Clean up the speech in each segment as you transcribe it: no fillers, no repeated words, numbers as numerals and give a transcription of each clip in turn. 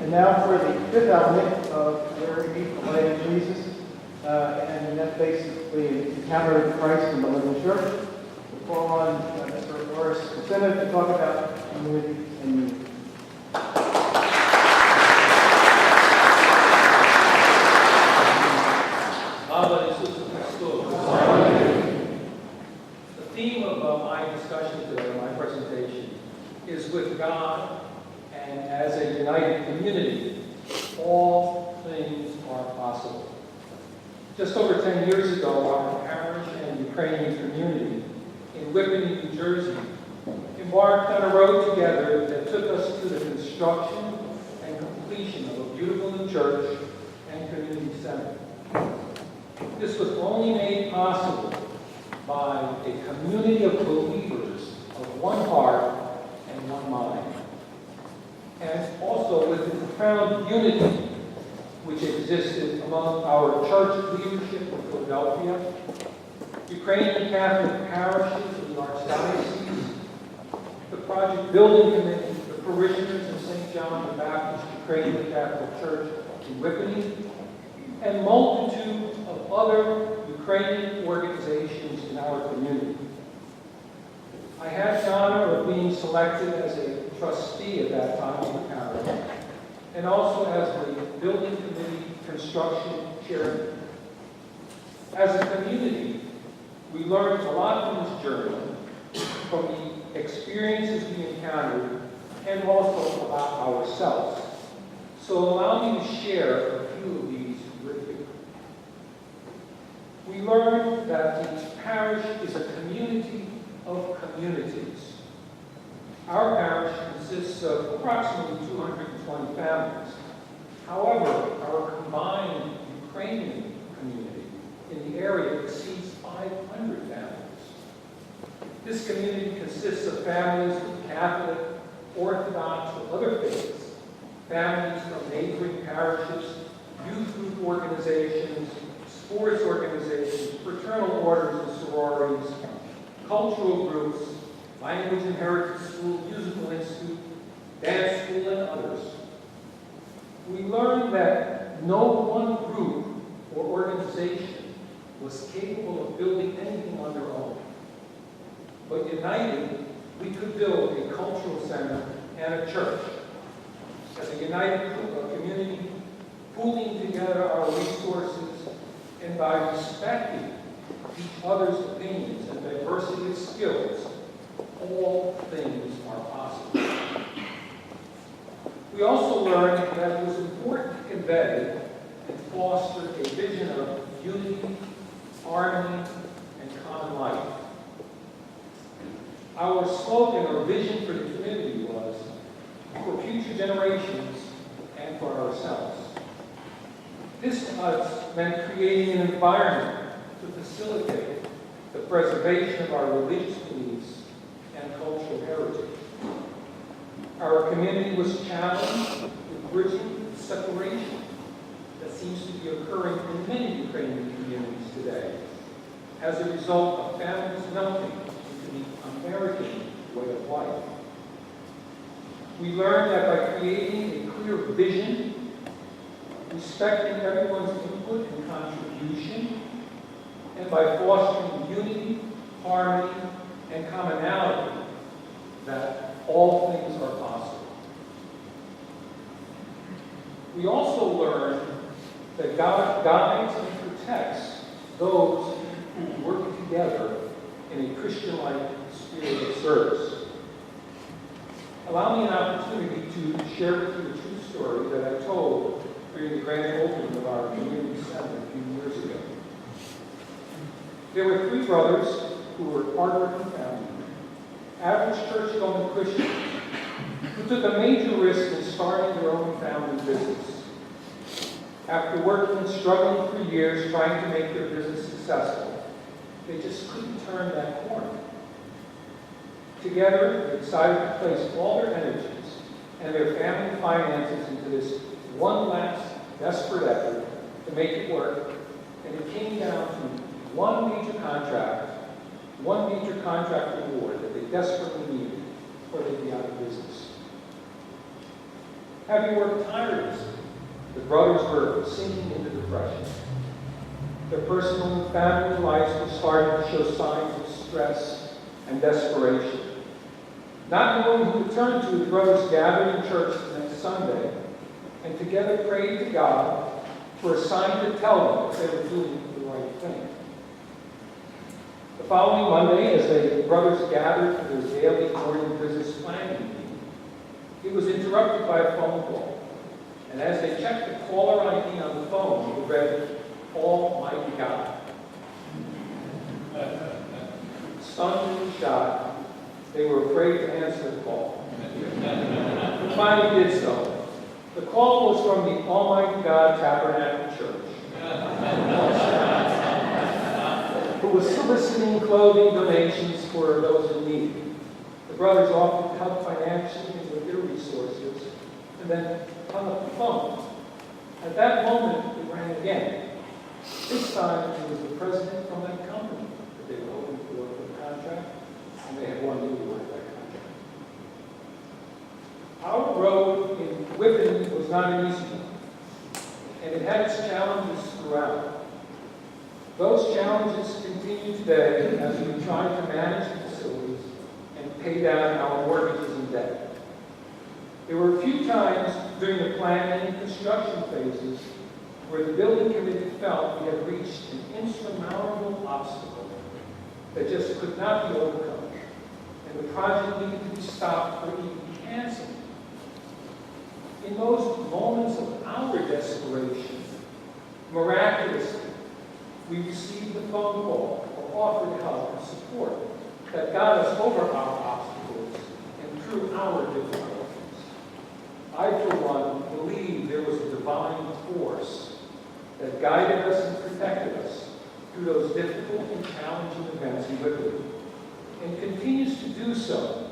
And now for the fifth element of where we meet the light of Jesus, and that's basically an encounter with Christ in the living church. We'll call on Mr. Orest Kucyna to talk about community and unity. The theme of my discussion today, my presentation, is with God and as a united community, all things are possible. Just over 10 years ago, our parish and Ukrainian community in Whippany, New Jersey, embarked on a road together that took us to the construction and completion of a beautiful new church and community center. This was only made possible by a community of believers of one heart and one mind, and also with the profound unity which existed among our church leadership in Philadelphia, Ukrainian Catholic parishes in the Archdiocese, the project building committee, the parishioners in St. John the Baptist Ukrainian Catholic Church in Whippany, and multitude of other Ukrainian organizations in our community. I had the honor of being selected as a trustee at that time of the parish, and also as the building committee construction chairman. As a community, we learned a lot from this journey, from the experiences we encountered, and also about ourselves. So allow me to share a few of these with you. We learned that the parish is a community of communities. Our parish consists of approximately 220 families. However, our combined Ukrainian community in the area exceeds 500 families. This community consists of families with Catholic, Orthodox, or other faiths, families from neighboring parishes, youth group organizations, sports organizations, fraternal orders and sororities, cultural groups, language and heritage school, musical institute, dance school, and others. We learned that no one group or organization was capable of building anything on their own. But united, we could build a cultural center and a church. As a united community, pooling together our resources, and by respecting each other's opinions and diversity of skills, all things are possible. We also learned that it was important to embed and foster a vision of unity, harmony, and common life. Our slogan or vision for the community was, for future generations and for ourselves. This to us meant creating an environment to facilitate the preservation of our religious beliefs and cultural heritage. Our community was challenged with bridging the separation that seems to be occurring in many Ukrainian communities today as a result of families melting into the American way of life. We learned that by creating a clear vision, respecting everyone's input and contribution, and by fostering unity, harmony, and commonality, that all things are possible. We also learned that God guides and protects those who work together in a Christian-like spirit of service. Allow me an opportunity to share with you a true story that I told during the grand opening of our community center a few years ago. There were three brothers who were hardworking families, average church-going Christians, who took a major risk in starting their own family business. After working and struggling for years trying to make their business successful, they just couldn't turn that corner. Together, they decided to place all their energies and their family finances into this one last desperate effort to make it work, and it came down to one major contract award that they desperately needed, or they'd be out of business. Having worked tirelessly, the brothers were sinking into depression. Their personal and family lives were starting to show signs of stress and desperation. Not knowing who to turn to, the brothers gathered in church the next Sunday and together prayed to God for a sign to tell them if they were doing the right thing. The following Monday, as the brothers gathered for their daily morning business planning meeting, it was interrupted by a phone call. And as they checked the caller ID on the phone, it read, "Almighty God." Stunned and shocked, they were afraid to answer the call. But finally did so. The call was from the Almighty God Tabernacle Church, who was soliciting clothing donations for those in need. The brothers offered to help financially and with their resources, and then hung up the phone. At that moment, it rang again. This time, it was the president from that company that they were hoping for the contract, and they had won the award of that contract. Our road in Whipping was not an easy one, and it had its challenges throughout. Those challenges continue today as we try to manage the facilities and pay down our mortgages and debt. There were a few times during the planning and construction phases where the building committee felt we had reached an insurmountable obstacle that just could not be overcome, and the project needed to be stopped or even canceled. In those moments of our desperation, miraculously, we received a phone call or offered help and support that got us over our obstacles and through our difficulties. I, for one, believe there was a divine force that guided us and protected us through those difficult and challenging events in Whitby, and continues to do so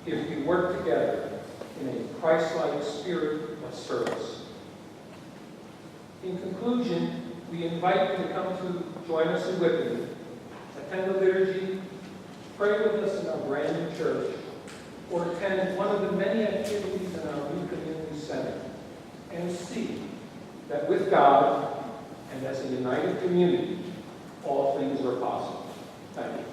if we work together in a Christ-like spirit of service. In conclusion, we invite you to come to join us in Whitby, attend the liturgy, pray with us in our brand new church, or attend one of the many activities in our new community center, and see that with God and as a united community, all things are possible. Thank you.